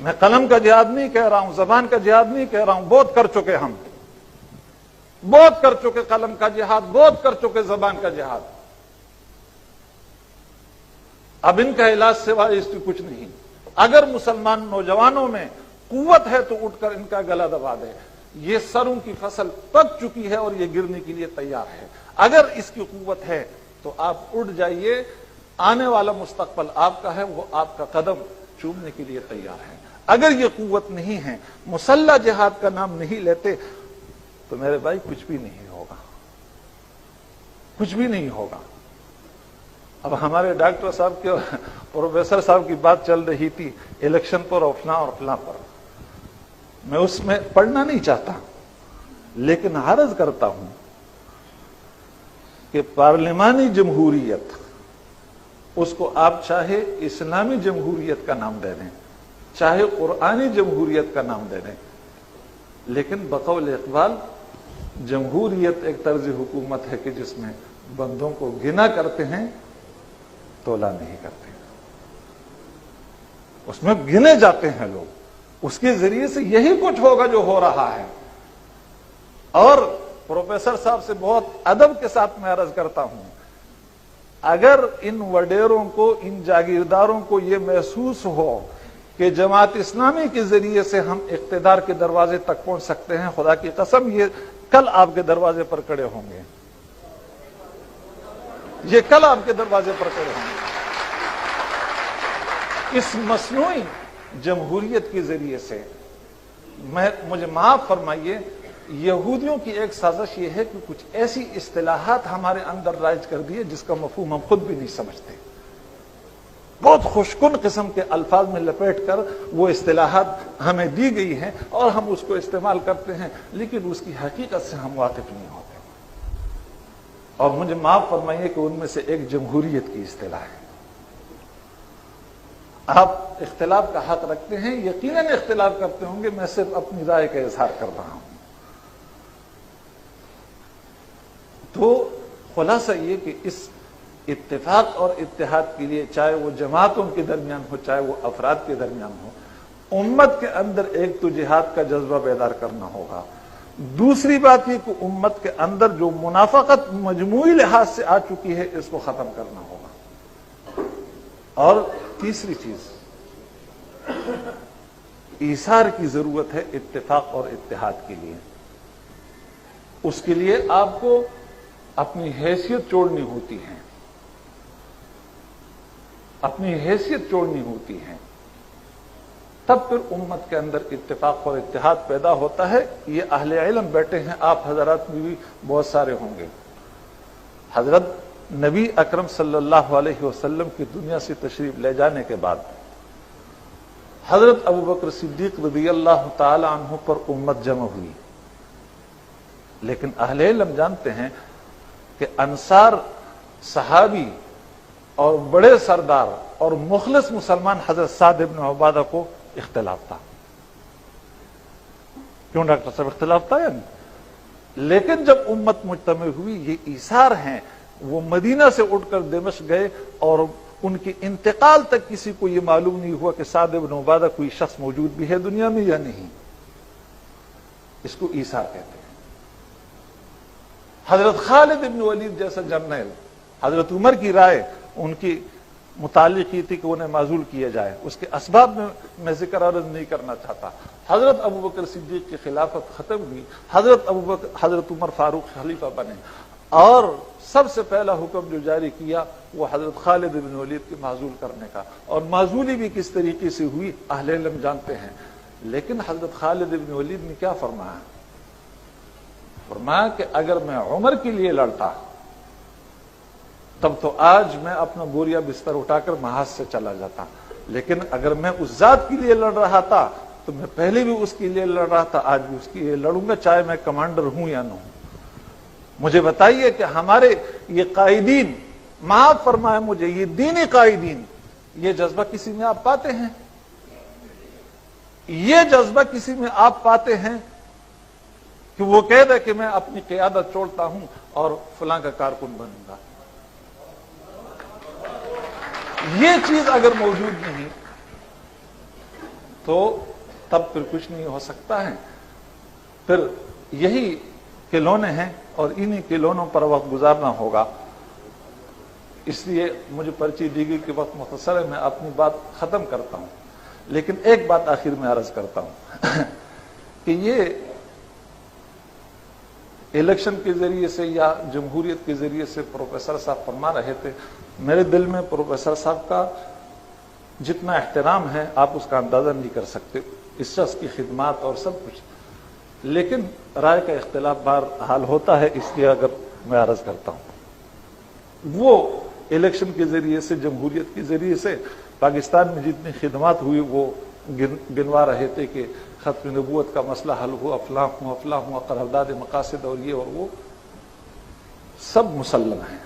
میں قلم کا جہاد نہیں کہہ رہا ہوں، زبان کا جہاد نہیں کہہ رہا ہوں، بہت کر چکے ہم، بہت کر چکے قلم کا جہاد، بہت کر چکے زبان کا جہاد. اب ان کا علاج سوائے اس کی کچھ نہیں. اگر مسلمان نوجوانوں میں قوت ہے تو اٹھ کر ان کا گلا دبا دے. یہ سروں کی فصل پک چکی ہے اور یہ گرنے کے لیے تیار ہے. اگر اس کی قوت ہے تو آپ اٹھ جائیے، آنے والا مستقبل آپ کا ہے، وہ آپ کا قدم چومنے کے لیے تیار ہے. اگر یہ قوت نہیں ہے، مسلح جہاد کا نام نہیں لیتے، تو میرے بھائی کچھ بھی نہیں ہوگا، کچھ بھی نہیں ہوگا. اب ہمارے ڈاکٹر صاحب کے پروفیسر صاحب کی بات چل رہی تھی الیکشن پر اور فلاں پر. میں اس میں پڑھنا نہیں چاہتا، لیکن عرض کرتا ہوں کہ پارلیمانی جمہوریت، اس کو آپ چاہے اسلامی جمہوریت کا نام دے دیں، چاہے قرآنی جمہوریت کا نام دے دیں، لیکن بقول اقبال جمہوریت ایک طرز حکومت ہے کہ جس میں بندوں کو گنا کرتے ہیں، تولا نہیں کرتے. اس میں گنے جاتے ہیں لوگ. اس کے ذریعے سے یہی کچھ ہوگا جو ہو رہا ہے. اور پروفیسر صاحب سے بہت ادب کے ساتھ میں عرض کرتا ہوں، اگر ان وڈیروں کو، ان جاگیرداروں کو یہ محسوس ہو کہ جماعت اسلامی کے ذریعے سے ہم اقتدار کے دروازے تک پہنچ سکتے ہیں، خدا کی قسم یہ کل آپ کے دروازے پر کھڑے ہوں گے. یہ کل آپ کے دروازے پر کھڑے ہوں گے. اس مصنوعی جمہوریت کے ذریعے سے مجھے معاف فرمائیے، یہودیوں کی ایک سازش یہ ہے کہ کچھ ایسی اصطلاحات ہمارے اندر رائج کر دی ہے جس کا مفہوم ہم خود بھی نہیں سمجھتے. بہت خوشکن قسم کے الفاظ میں لپیٹ کر وہ اصطلاحات ہمیں دی گئی ہیں اور ہم اس کو استعمال کرتے ہیں، لیکن اس کی حقیقت سے ہم واقف نہیں ہوتے. اور مجھے معاف فرمائیے کہ ان میں سے ایک جمہوریت کی اصطلاح ہے. آپ اختلاف کا حق رکھتے ہیں، یقیناً اختلاف کرتے ہوں گے، میں صرف اپنی رائے کا اظہار کر رہا ہوں. تو خلاصہ یہ کہ اس اتفاق اور اتحاد کے لیے، چاہے وہ جماعتوں کے درمیان ہو، چاہے وہ افراد کے درمیان ہو، امت کے اندر ایک تو جہاد کا جذبہ بیدار کرنا ہوگا. دوسری بات یہ کہ امت کے اندر جو منافقت مجموعی لحاظ سے آ چکی ہے، اس کو ختم کرنا ہوگا. اور تیسری چیز، ایثار کی ضرورت ہے اتفاق اور اتحاد کے لیے. اس کے لیے آپ کو اپنی حیثیت چھوڑنی ہوتی ہے، اپنی حیثیت چھوڑنی ہوتی ہے، تب پھر امت کے اندر اتفاق اور اتحاد پیدا ہوتا ہے. یہ اہل علم بیٹھے ہیں، آپ حضرات میں بھی بہت سارے ہوں گے. حضرت نبی اکرم صلی اللہ علیہ وسلم کی دنیا سے تشریف لے جانے کے بعد حضرت ابوبکر صدیق رضی اللہ تعالی عنہ پر امت جمع ہوئی. لیکن اہل علم جانتے ہیں کہ انصار صحابی اور بڑے سردار اور مخلص مسلمان حضرت سعد بن عبادہ کو اختلاف تھا. کیوں ڈاکٹر صاحب اختلاف تھا؟ لیکن جب امت مجتمع ہوئی، یہ ایثار ہیں، وہ مدینہ سے اٹھ کر دمشق گئے اور ان کے انتقال تک کسی کو یہ معلوم نہیں ہوا کہ سعد بن عبادہ کوئی شخص موجود بھی ہے دنیا میں یا نہیں. اس کو ایثار کہتے ہیں. حضرت خالد بن ولید جیسا جرنیل، حضرت عمر کی رائے ان کی متعلق یہ تھی کہ انہیں معزول کیا جائے. اس کے اسباب میں ذکر عرض نہیں کرنا چاہتا. حضرت ابوبکر صدیق کی خلافت ختم ہوئی، حضرت عمر فاروق خلیفہ بنے، اور سب سے پہلا حکم جو جاری کیا وہ حضرت خالد بن ولید کے معزول کرنے کا. اور معزولی بھی کس طریقے سے ہوئی اہل علم جانتے ہیں. لیکن حضرت خالد بن ولید نے کیا فرمایا؟ فرمایا کہ اگر میں عمر کے لیے لڑتا تب تو آج میں اپنا بوریا بستر اٹھا کر محاذ سے چلا جاتا، لیکن اگر میں اس ذات کے لیے لڑ رہا تھا تو میں پہلے بھی اس کے لیے لڑ رہا تھا، آج بھی اس کے لیے لڑوں گا، چاہے میں کمانڈر ہوں یا نہ ہوں. مجھے بتائیے کہ ہمارے یہ قائدین، معاف فرمائے مجھے، یہ دینی قائدین، یہ جذبہ کسی میں آپ پاتے ہیں؟ یہ جذبہ کسی میں آپ پاتے ہیں کہ وہ کہہ دے کہ میں اپنی قیادت چھوڑتا ہوں اور فلاں کا کارکن بنوں گا؟ یہ چیز اگر موجود نہیں تو تب پھر کچھ نہیں ہو سکتا ہے. پھر یہی کھلونے ہیں اور انہی کھلونوں پر وقت گزارنا ہوگا. اس لیے مجھے پرچی دی گئی کہ وقت مختصر ہے, میں اپنی بات ختم کرتا ہوں. لیکن ایک بات آخر میں عرض کرتا ہوں کہ یہ الیکشن کے ذریعے سے یا جمہوریت کے ذریعے سے پروفیسر صاحب فرما رہے تھے, میرے دل میں پروفیسر صاحب کا جتنا احترام ہے آپ اس کا اندازہ نہیں کر سکتے, اس شخص کی خدمات اور سب کچھ. لیکن رائے کا اختلاف بہرحال ہوتا ہے, اس لیے اگر میں عرض کرتا ہوں, وہ الیکشن کے ذریعے سے, جمہوریت کے ذریعے سے پاکستان میں جتنی خدمات ہوئی وہ گنوا رہے تھے کہ ختم نبوت کا مسئلہ حل ہوا, فلاں ہوا, قرارداد مقاصد اور یہ اور وہ سب مسلم ہیں.